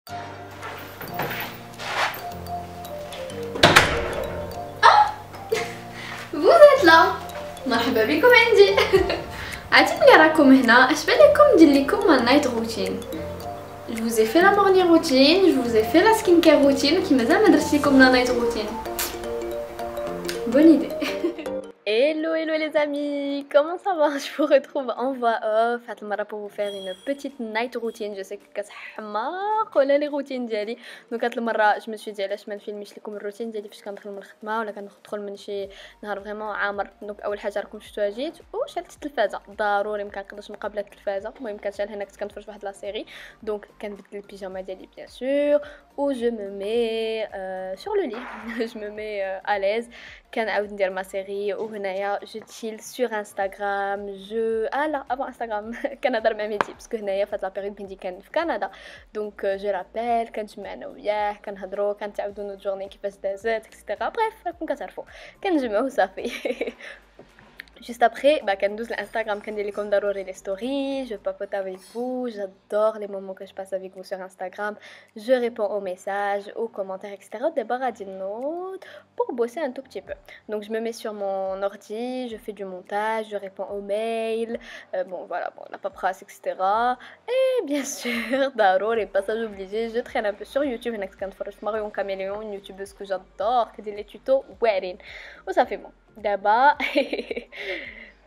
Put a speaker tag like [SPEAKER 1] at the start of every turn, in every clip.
[SPEAKER 1] Vous êtes là. مرحبا بكم عندي. عرفتي ملي راكم هنا اش بالكم ندير لكم النايت روتين. Je vous ai fait la morning routine, je vous ai fait la skincare routine qui مازال ما درتش لكم la night routine. Bonne idée. Hello les amis, comment ça va? Je vous retrouve en voix off pour vous faire une petite night routine. Je sais que كتحماق ولا لي روتين ديالي. دونك هاد المره je me suis dit علاش ما نفيلميش لكم الروتين ديالي فاش كندخل من الخدمه ولا كندخل من شي نهار فريمون عامر. دونك اول حاجه راكم شفتوها جيت وشلت التلفازه ضروري ما كنقدرش نقابل التلفازه. المهم كنشعل هنا كنت كنتفرج واحد لا سيري. دونك كنبدل البيجاما ديالي بيان سور و je me mets sur le lit. Je me mets à l'aise. كنعاود ندير ما سيري وهنايا جو تشيل سور انستغرام جو لا ابا انستغرام كنهضر مع ميدي باسكو هنايا فهاد لا بيريود ميدي كان في كندا. دونك جو رابيل كنجمع انا وياه كنهضروا كنتعاودوا نوت جورني كيفاش دازت اكسيتيرا. بريف راكم كتعرفوا كنجمعوا صافي. Juste après, كندوز l'Instagram كندير لكم ضروري les stories, je papote avec vous, j'adore les moments que je passe avec vous sur Instagram, je réponds aux messages, aux commentaires, etc. D'abord à des notes pour bosser un tout petit peu. Donc je me mets sur mon ordi, je fais du montage, je réponds aux mails, la paperasse, etc. Et bien sûr, ضروري passage obligé, je traîne un peu sur YouTube. هناك كنتفرج في ماريون كاميليون, une youtubeuse que j'adore, qui dit les tutos wedding. و صافي bon. دابا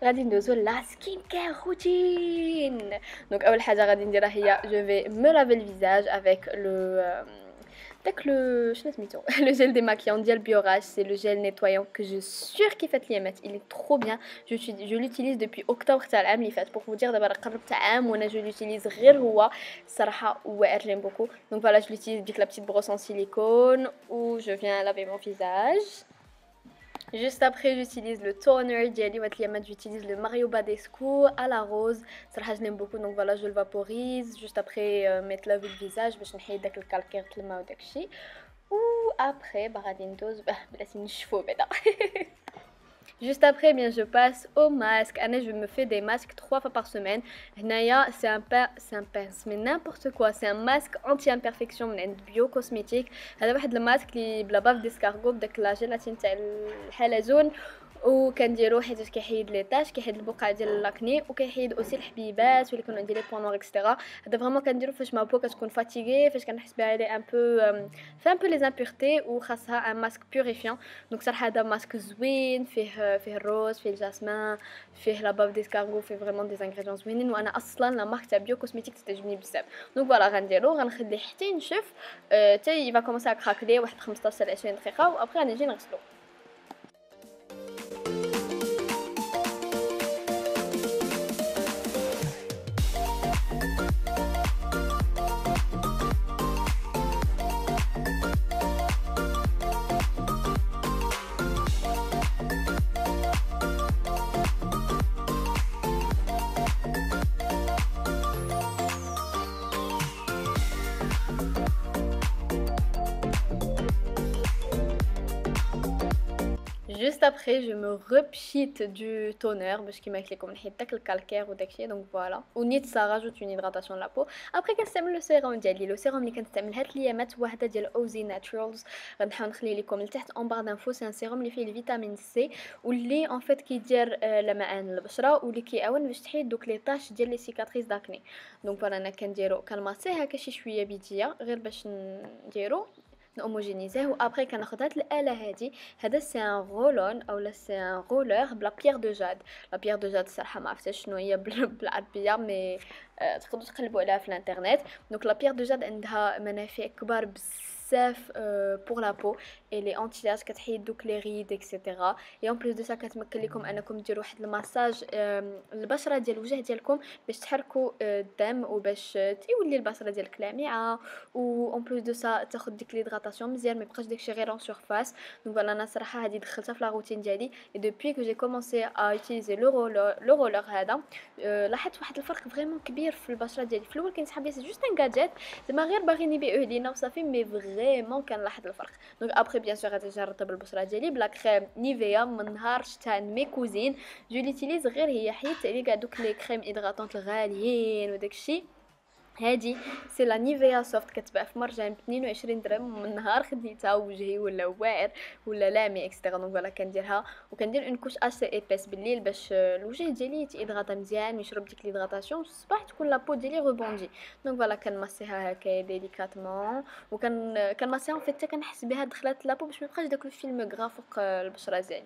[SPEAKER 1] غادي ندوزو لا سكين كير روتين. دونك اول حاجه غادي نديرها هي جو في مو لافي الفيزاج افيك لو داك لو شنو سميتو لو جيل ديماكيون ديال بيوراج. سي لو جيل نيتوايون كو جو سور كيفات ليا مات. il est trop bien. je l'utilise depuis octobre تاع العام اللي فات. pour vous dire دابا راه قربت عام وانا جو l'utilise غير هو الصراحه واعر جيم بوكو. دونك فوالا je l'utilise ديك لا بتيت بروس en silicone où je viens laver mon visage. Juste après j'utilise le toner d'Yali Watliamat, j'utilise le Mario Badescu à la rose. Ça je l'aime beaucoup donc voilà je le vaporise. Juste après mettre laver le visage باش نحيد داك الكالكير تلما وداك الشيء. و après غادي ندوز بلاتي نشفو بعدا. Juste après, bien, je passe au masque. Anna, je me fais des masques 3 fois par semaine. Naya, c'est un pince, mais n'importe quoi. C'est un masque anti-imperfection من bio cosmétique. هذا واحد الماسك اللي بلا باف ديسكارغو بداك لا جيلاتين تاع الحلزون وكنديروه حيت كيحيد لي طاش كيحيد البقع ديال اللاكني وكيحيد اوسي الحبيبات واللي كانوا عندي لي بوين نوار اكسترا. هذا فريمون كنديرو فاش ما بو كتكون فاتيغي فاش كنحس بها ان بو في ان بو لي امبورتي وخاصها ان ماسك بيوريفيون. دونك صراحه هذا ماسك زوين فيه الروز فيه الجاسمين فيه لا باف ديسكارغو فيه فريمون دي انغريديون زوينين وانا اصلا لا مارك تاع بيو كوسميتيك تعجبني بزاف. دونك فوالا غنديرو غنخليه حتى ينشف حتى يبا كومونسي ا كراكلي واحد 15 حتى 20 دقيقه وابري غنجي نغسلو. Juste après, je me repchite du toner باش كيما قلت لكم نحيد داك الكالكير وداك الشيء. دونك فوالا ونيت سا راجوت اون هيدراتاسيون لا بو. ابري كنستعمل لو سيروم ديالي. لو سيروم اللي كنستعمل هاد الايامات واحده ديال اوزي ناتشورالز غنحاول نخلي لكم لتحت اون بار دانفو. سي ان سيروم اللي فيه الفيتامين سي واللي ان فيت كيدير لمعان البشره واللي كيعاون باش تحيد دوك لي طاش ديال لي سيكاتريس داكني. دونك فوالا انا كنديرو كنماسيه هكا شي شويه بيديا غير باش نديرو نهوموجينيزيه. وابري كناخذ هاد الاله هادي. هذا سي ان رولون اولا سي ان رولر بلا بيير دو جاد. لا بيير دو جاد الصراحه ما عرفتش شنو هي بالعربيه مي تقدروا تقلبوا عليها في الانترنت. دونك لا بيير دو جاد عندها منافع كبار بزاف بور لا بو اي لي انتي اج كتحيد دوك لي ريد اكسيتيرا. اي اون بليس دو سا كتمكن لكم انكم ديروا واحد المساج البشره ديال الوجه ديالكم باش تحركوا الدم وباش تيولي البشره ديالك لامعه. و اون بليس دو سا تاخذ ديك ليدراتاسيون مزيان ما يبقاش داكشي غير اون سورفاس. دونك فوالا انا صراحه هذه دخلتها في لا روتين ديالي. اي دوبوي كو جي كومونسي ا يوتيليزي لو رولر هذا لاحظت واحد الفرق فريمون كبير في البشره ديالي. في الاول كنت حابه سي جوست ان غادجيت زعما غير باغيين يبيعوه لينا وصافي مي فريمون كنلاحظ الفرق. دونك ابري بيان سور غادي نرطب البشره ديالي بلا كريم نيفيا من نهار شتا مي كوزين جو ليتيليز غير هي حيت عليه كاع دوك لي كريم هيدراتونط الغاليين وداكشي هادي سي لا نيفيا سوفت كتباع في مرجان ب 22 درهم، من نهار خديتها وجهي ولا واعر ولا لامي اكسترا. دونك فوالا كنديرها وكندير اون كوش اسي ايبيس بالليل باش الوجه ديالي يتيدغاطا مزيان ويشرب ديك ليدغاطاسيون، الصباح تكون لابو ديالي ريبوندي. دونك فوالا كنمسيها هكايا ديليكاتمون كنمسيها حتى كنحس بها دخلت لابو باش ما يبقاش داك الفيلم غرا فوق البشره ديالي.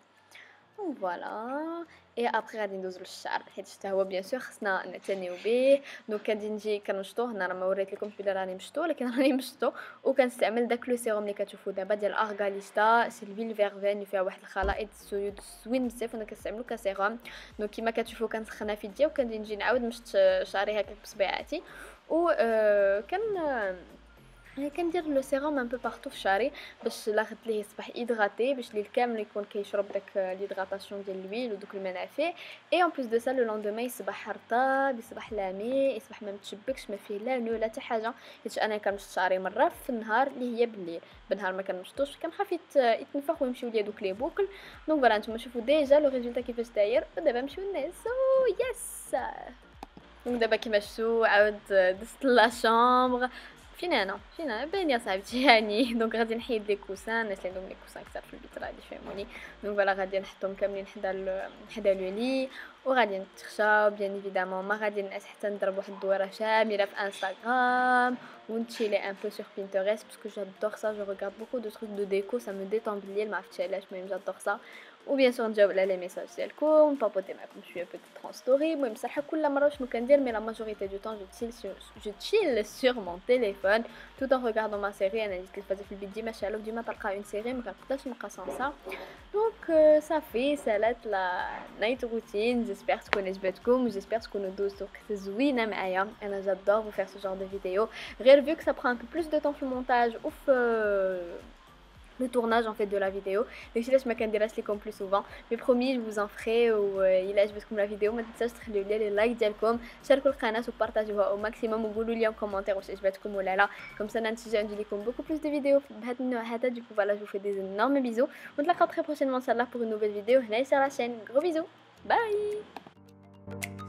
[SPEAKER 1] فوالا. اي ابري غادي ندوزو للشعر حيت حتى هو بيان سور خصنا نعتنيو به. دونك غادي نجي كنشطوه، هنا راه ما وريت لكمش بلي راني مشطو ولكن راني مشطو. وكنستعمل داك لو سيروم اللي كتشوفوا دابا ديال ارغاليستا، سي الفيل فيرفين اللي فيها واحد الخلائط السيود زوين بزاف وانا كنستعملو كسيروم. دونك كيما كتشوفوا كنسخنها في يدي وكنجي نعاود نمشط شعري هكا بصبيعاتي و كندير لو سيروم ان بو بارتو في شعري باش لاخد ليه يصبح ايدغاتي، باش ليل كامل يكون كيشرب داك ليدغاتاسيون ديال الويل ودوك المنافع. اي اون بليس دو سا لو لوندومين يصبح رطاب، يصبح لامي، يصبح ما متشبكش، ما فيه لا نو لا حتى حاجه. حيت انا كنمشط شعري مره في النهار اللي هي بالليل، بالنهار ما كنمشطوش كنخاف يتنفخ ويمشيو ليا دوك لي بوكل. دونك فوالا نتوما شوفوا ديجا لو ريزولتا كيفاش داير. ودابا نمشيو نعسو. يس. دونك دابا كيما شفتوا عاود دزت لا شامبر. فين انا باين يا صاحبتي يعني. دونك غادي نحيد لي كوسان، الناس اللي عندهم لي كوسان كثر في البيت غادي يفهموني. دونك فوالا غادي نحطهم كاملين حدا لو لي وغادي نتخشاو بيان ايفيدامون. ما غادي نعس حتى نضرب واحد الدويره شامله في انستغرام ونتشيلي ان بو سور بينترست باسكو جادور سا. جو ريغارد بوكو دو تروك دو ديكو، سا مو ديتون بالليل ما عرفتش علاش، المهم جادور سا. وبيان سور نجاوب على لي ميساج ديالكم، نبابوتي معكم شويه بوتيت تران ستوري. المهم صراحه كل مره شنو كندير مي لا ماجوريتي دو طون جو تشيل سور مون تيليفون tout en regardant ma série. انا ديك الفازه في البيت ديما شالو، ديما تلقى اون سيري ما كنقدرش نبقى سان سا. دونك صافي سالات لا نايت روتين. جيسبر تكون عجبتكم وجيسبر تكونوا دوزتو وقت زوينه معايا. انا جادور فو فير سو جور دو فيديو غير فيو que ça prend un peu plus de temps في المونتاج ou le tournage en fait de la vidéo. Donc si ما كنديرهاش لكم plus souvent mais promis je vous en ferai. وإلا عجبتكم la vidéo ما تنساوش تخليو لي لايك ديالكم، شاركوا القناه وبارطاجيوها او ماكسيموم وقولوا لي en commentaire واش عجبتكم ولا لا. comme ça نتجا ندير لكم beaucoup plus de vidéos بهذا النوع هذا. du coup voilà je vous fais des énormes bisous ونتلاقاو très prochainement inchallah pour une nouvelle vidéo هنا sur la chaîne. gros bisous. bye.